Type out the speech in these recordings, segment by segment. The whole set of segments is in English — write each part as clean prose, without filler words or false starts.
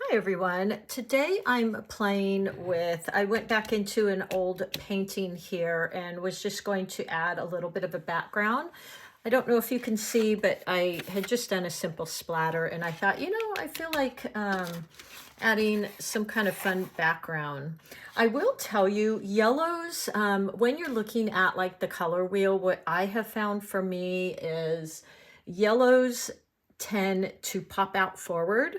Hi everyone. Today I'm playing with, I went back into an old painting here and was just going to add a little bit of a background. I don't know if you can see, but I had just done a simple splatter and I thought, I feel like adding some kind of fun background. I will tell you, yellows, when you're looking at like the color wheel, what I have found for me is yellows tend to pop out forward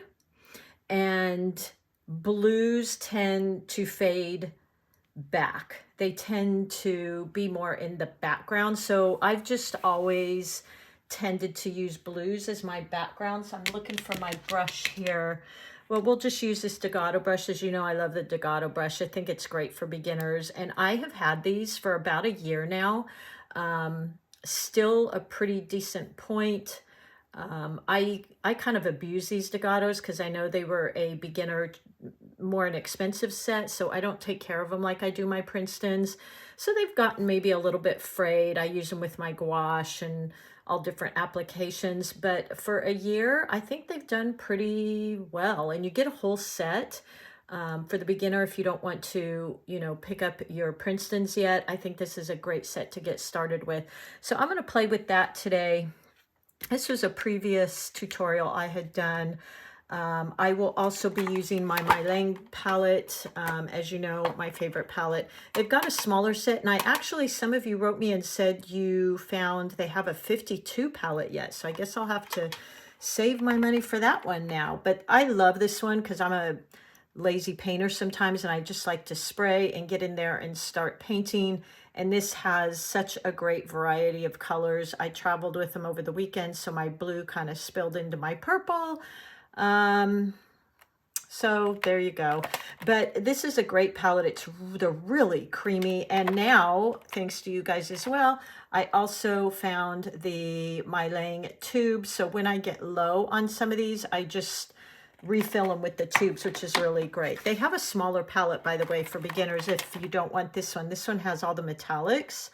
and blues tend to fade back. They tend to be more in the background. So I've just always tended to use blues as my background. So I'm looking for my brush here. Well, we'll just use this Dugato brush. As you know, I love the Dugato brush. I think it's great for beginners. And I have had these for about a year now. Still a pretty decent point. I kind of abuse these Dugatos because I know they were a beginner, more an expensive set, so I don't take care of them like I do my Princetons. So they've gotten maybe a little bit frayed. I use them with my gouache and all different applications, but for a year, I think they've done pretty well. And you get a whole set. For the beginner, if you don't want to, pick up your Princetons yet, I think this is a great set to get started with. So I'm going to play with that today. This was a previous tutorial I had done. I will also be using my MeiLang palette. As you know, my favorite palette. They've got a smaller set, and some of you wrote me and said you found they have a 52 palette yet. So I guess I'll have to save my money for that one now. But I love this one because I'm a lazy painter sometimes, and I just like to spray and get in there and start painting. And this has such a great variety of colors. I traveled with them over the weekend, so my blue kind of spilled into my purple. So there you go. But this is a great palette. They're really creamy. And now, thanks to you guys as well, I also found the MeiLang tubes. So when I get low on some of these, I just refill them with the tubes, which is really great. They have a smaller palette, by the way, for beginners if you don't want this one. This one has all the metallics.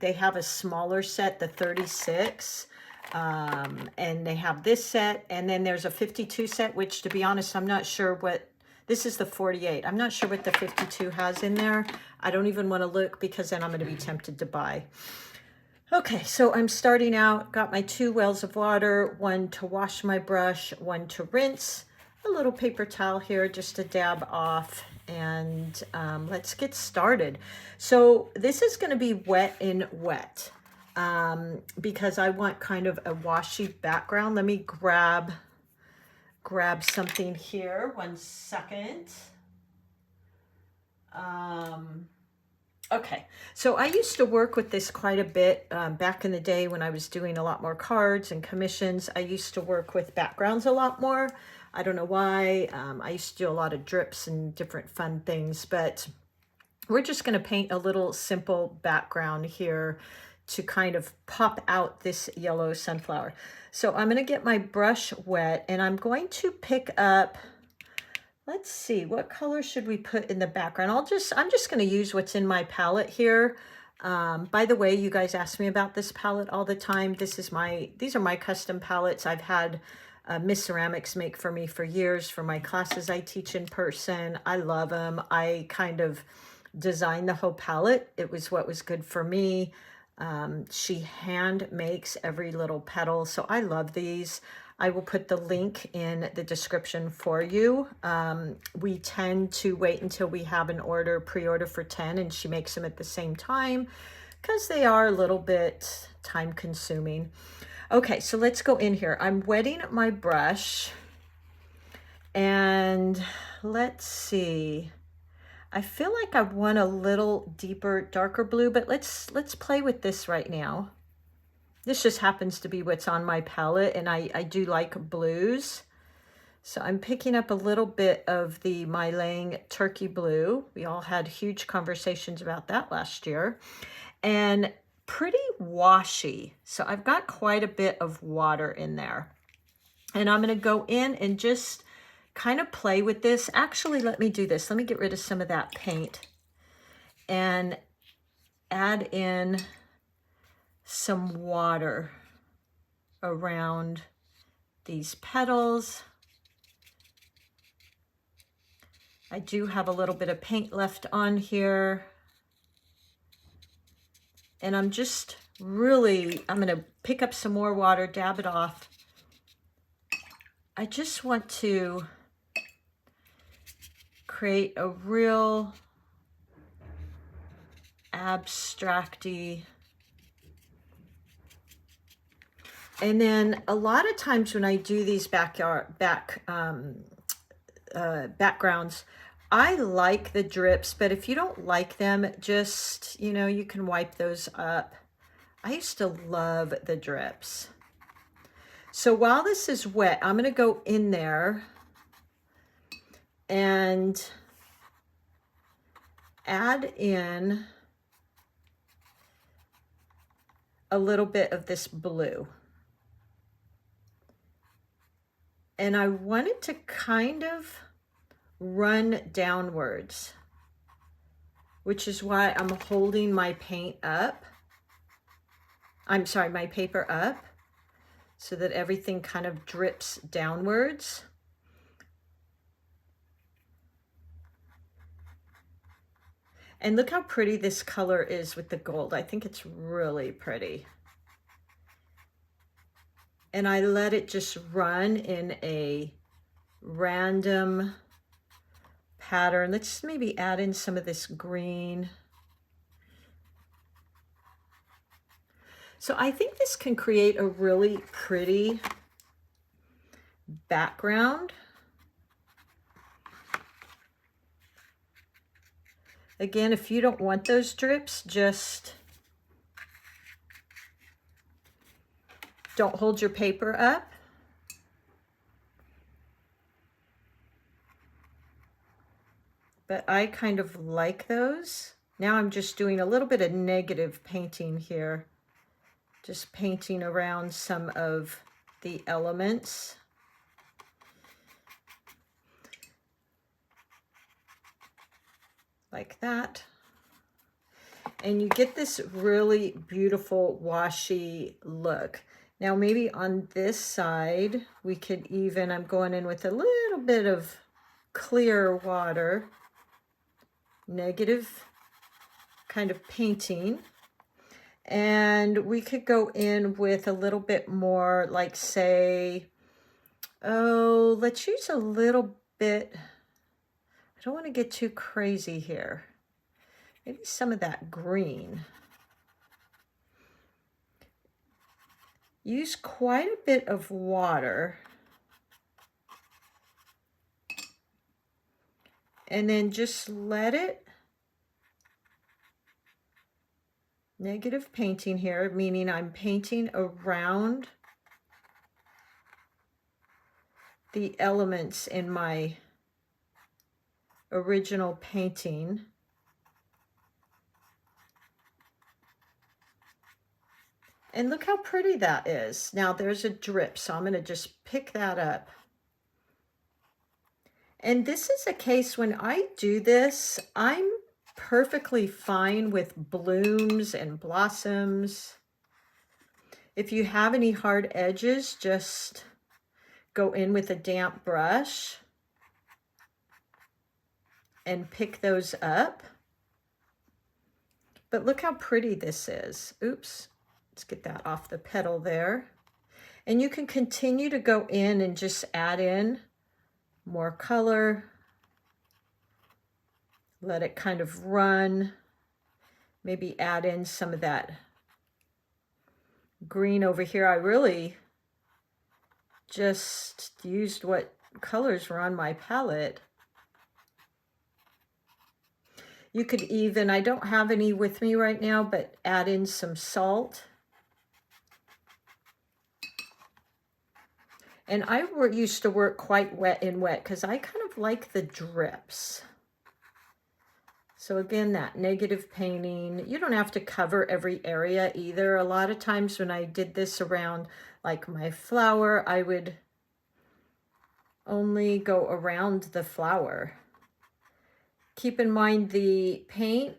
They have a smaller set, the 36, and they have this set, and then there's a 52 set, which, to be honest, I'm not sure what, this is the 48. I'm not sure what the 52 has in there. I don't even want to look because then I'm going to be tempted to buy. Okay, so I'm starting out, got my 2 wells of water, one to wash my brush, one to rinse, a little paper towel here just to dab off, and let's get started. So this is going to be wet in wet because I want kind of a washy background. Let me grab something here, 1 second. Okay, so I used to work with this quite a bit back in the day when I was doing a lot more cards and commissions. I used to work with backgrounds a lot more. I don't know why. I used to do a lot of drips and different fun things, but we're just going to paint a little simple background here to kind of pop out this yellow sunflower. So I'm going to get my brush wet and I'm going to pick up, let's see, what color should we put in the background? I'm just going to use what's in my palette here. By the way, you guys ask me about this palette all the time. These are my custom palettes. I've had Miss Ceramics make for me for years for my classes I teach in person. I love them. I kind of designed the whole palette. It was what was good for me. She hand makes every little petal, so I love these. I will put the link in the description for you. We tend to wait until we have an pre-order for 10, and she makes them at the same time because they are a little bit time consuming. Okay, so let's go in here. I'm wetting my brush and let's see. I feel like I want a little deeper, darker blue, but let's play with this right now. This just happens to be what's on my palette, and I do like blues. So I'm picking up a little bit of the MeiLang turkey blue. We all had huge conversations about that last year. And pretty washy. So I've got quite a bit of water in there. And I'm going to go in and just kind of play with this. Actually, let me do this. Let me get rid of some of that paint and add in some water around these petals. I do have a little bit of paint left on here. And I'm just really, I'm gonna pick up some more water, dab it off. I just want to create a real abstracty. And then a lot of times when I do these backgrounds, I like the drips, but if you don't like them, just, you know, you can wipe those up. I used to love the drips. So while this is wet, I'm going to go in there and add in a little bit of this blue. And I want it to kind of run downwards, which is why I'm holding my paint up. I'm sorry, my paper up, so that everything kind of drips downwards. And look how pretty this color is with the gold. I think it's really pretty. And I let it just run in a random pattern. Let's maybe add in some of this green. So I think this can create a really pretty background. Again, if you don't want those drips, just don't hold your paper up. But I kind of like those. Now I'm just doing a little bit of negative painting here. Just painting around some of the elements. Like that. And you get this really beautiful washy look. Now maybe on this side, we could even, I'm going in with a little bit of clear water, negative kind of painting. And we could go in with a little bit more, like say, oh, let's use a little bit. I don't want to get too crazy here. Maybe some of that green. Use quite a bit of water. And then just let it, negative painting here, meaning I'm painting around the elements in my original painting. And look how pretty that is. Now there's a drip, so I'm going to just pick that up. And this is a case when I do this, I'm perfectly fine with blooms and blossoms. If you have any hard edges, just go in with a damp brush and pick those up. But look how pretty this is. Oops, let's get that off the petal there. And you can continue to go in and just add in more color. Let it kind of run. Maybe add in some of that green over here. I really just used what colors were on my palette. You could even, I don't have any with me right now, but add in some salt. And I used to work quite wet in wet because I kind of like the drips. So again, that negative painting, you don't have to cover every area either. A lot of times when I did this around like my flower, I would only go around the flower. Keep in mind the paint,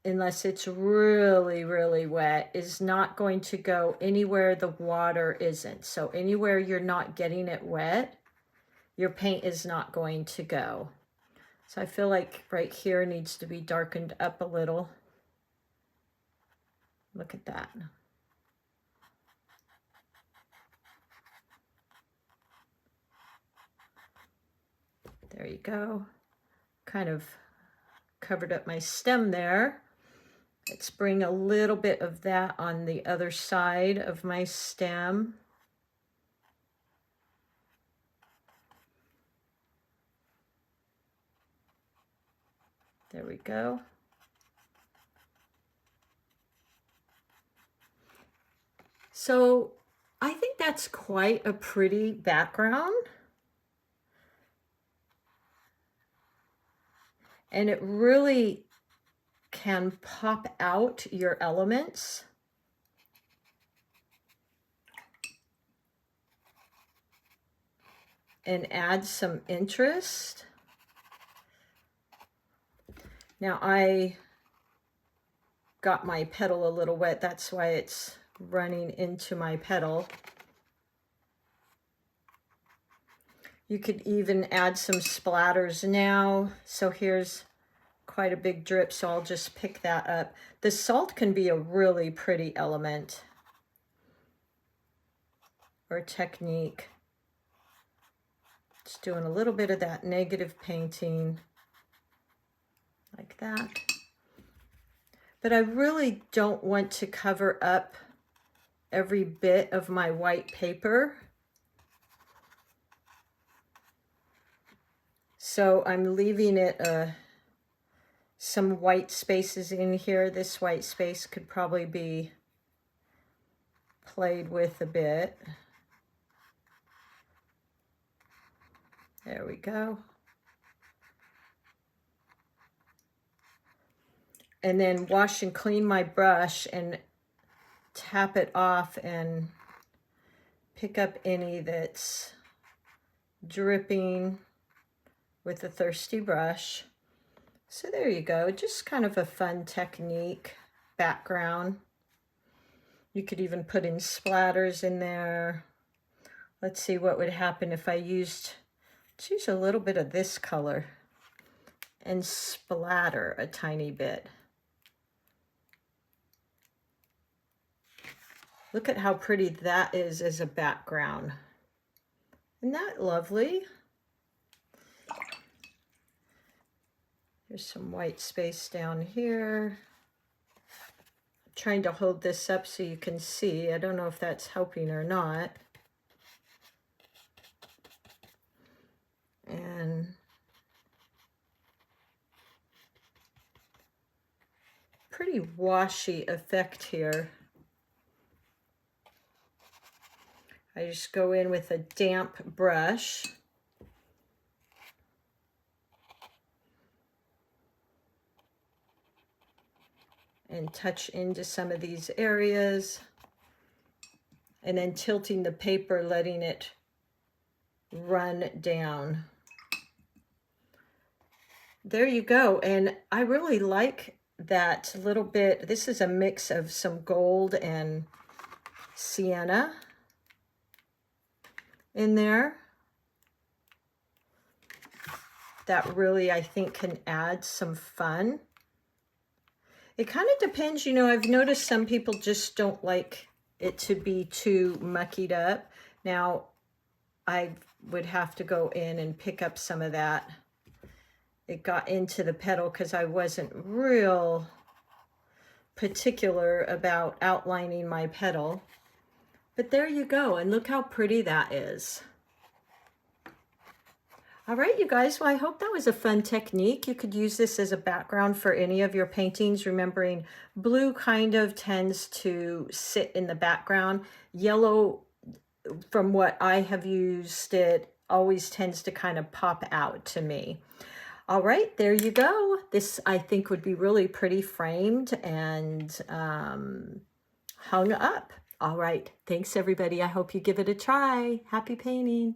unless it's really, really wet, is not going to go anywhere the water isn't. So anywhere you're not getting it wet, your paint is not going to go. So I feel like right here needs to be darkened up a little. Look at that. There you go. Kind of covered up my stem there. Let's bring a little bit of that on the other side of my stem. There we go. So I think that's quite a pretty background. And it really can pop out your elements. And add some interest. Now I got my petal a little wet, that's why it's running into my petal. You could even add some splatters now. So here's quite a big drip, so I'll just pick that up. The salt can be a really pretty element or technique. Just doing a little bit of that negative painting like that. But I really don't want to cover up every bit of my white paper. So I'm leaving it some white spaces in here. This white space could probably be played with a bit. There we go. And then wash and clean my brush and tap it off and pick up any that's dripping with a thirsty brush. So there you go, just kind of a fun technique background. You could even put in splatters in there. Let's see what would happen if I used, let's use a little bit of this color and splatter a tiny bit. Look at how pretty that is as a background. Isn't that lovely? There's some white space down here. I'm trying to hold this up so you can see. I don't know if that's helping or not. And pretty washy effect here. I just go in with a damp brush. And touch into some of these areas. And then tilting the paper, letting it run down. There you go. And I really like that little bit. This is a mix of some gold and sienna in there. That really, I think, can add some fun. It kind of depends, you know, I've noticed some people just don't like it to be too muckied up. Now, I would have to go in and pick up some of that. It got into the petal because I wasn't real particular about outlining my petal. But there you go, and look how pretty that is. All right, you guys, well, I hope that was a fun technique. You could use this as a background for any of your paintings, remembering blue kind of tends to sit in the background. Yellow, from what I have used it, always tends to kind of pop out to me. All right, there you go. This, I think, would be really pretty framed and hung up. All right, thanks, everybody. I hope you give it a try. Happy painting.